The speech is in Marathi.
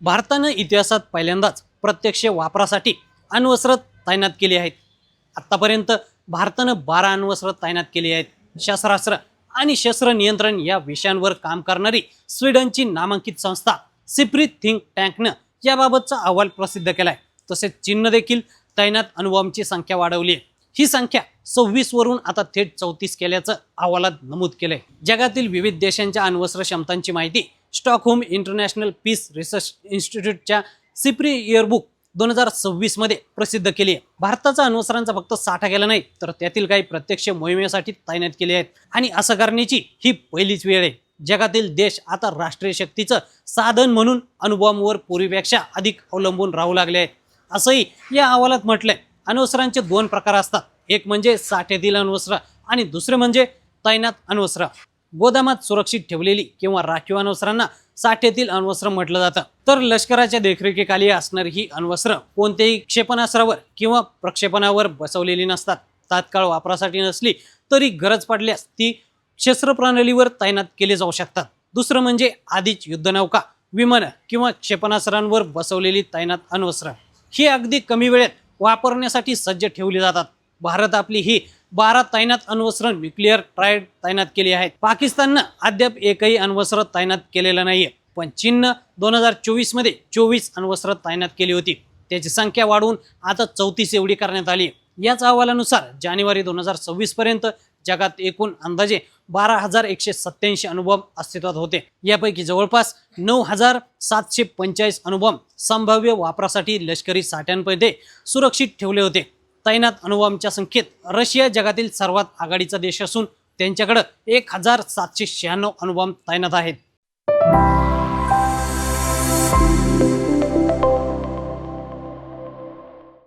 भारतानं इतिहासात पहिल्यांदाच प्रत्यक्ष वापरासाठी अण्वस्त्र तैनात केली आहेत। आतापर्यंत भारतानं 12 अण्वस्त्र तैनात केली आहेत। शस्त्रास्त्र आणि शस्त्र नियंत्रण या विषयांवर काम करणारी स्वीडनची नामांकित संस्था सिप्री थिंक टँकनं याबाबतचा अहवाल प्रसिद्ध केलाय। तसेच चीननं देखील तैनात अणुबॉम्बची संख्या वाढवली आहे। ही संख्या 26 वरून आता थेट 34 केल्याचं अहवालात नमूद केलंय। जगातील विविध देशांच्या अण्वस्त्र क्षमतांची माहिती स्टॉकहोम इंटरनॅशनल पीस रिसर्च इन्स्टिट्यूटच्या सिप्री इयरबुक 2026 मध्ये प्रसिद्ध केली आहे। भारताचा अण्वस्त्रांचा फक्त साठा केला नाही, तर त्यातील काही प्रत्यक्ष मोहिमेसाठी तैनात केले आहेत आणि असं करण्याची ही पहिलीच वेळ आहे। जगातील देश आता राष्ट्रीय शक्तीचं साधन म्हणून अणुबॉम्बवर पूर्वीपेक्षा अधिक अवलंबून राहू लागले आहेत, असंही या अहवालात म्हटलंय। अण्वस्त्रांचे 2 प्रकार असतात, एक म्हणजे साठ्यातील अण्वस्त्र आणि दुसरे म्हणजे तैनात अण्वस्त्र। गोदामात सुरक्षित ठेवलेली किंवा राखीव अण्वस्त्रांना साठ्यातील अण्वस्त्र म्हटलं जातं। तर लष्कराच्या देखरेखीखाली असणारी ही अण्वस्त्र कोणत्याही क्षेपणास्त्रावर किंवा प्रक्षेपणावर बसवलेली नसतात। तात्काळ वापरासाठी नसली तरी गरज पडल्यास ती शस्त्रप्रणालीवर तैनात केले जाऊ शकतात। दुसरं म्हणजे आधीच युद्धनौका, विमान किंवा क्षेपणास्त्रांवर बसवलेली तैनात अण्वस्त्र। ही अगदी कमी वेळेत वापरण्यासाठी सज्ज ठेवली जातात। भारत आपली ही 12 तैनात अण्वस्त्र न्यूक्लिअर ट्रायड तैनात केली आहेत। पाकिस्ताननं अद्याप एकही अण्वस्त्र तैनात केलेलं नाहीये, पण चीननं 2024 मध्ये 24 अण्वस्त्र तैनात केली होती। त्याची संख्या वाढवून आता 34 एवढी करण्यात आली। याच अहवालानुसार जानेवारी 2026 पर्यंत जगात एकूण अंदाजे 12,187 अणुबॉम्ब अस्तित्वात होते। यापैकी जवळपास 9,745 अणुबॉम्ब संभाव्य वापरासाठी लष्करी साठ्यांमध्ये सुरक्षित ठेवले होते। तैनात अणुबॉम्बच्या संख्येत रशिया जगातील सर्वात आघाडीचा देश असून त्यांच्याकडे 1,796 अणुबॉम्ब तैनात आहेत।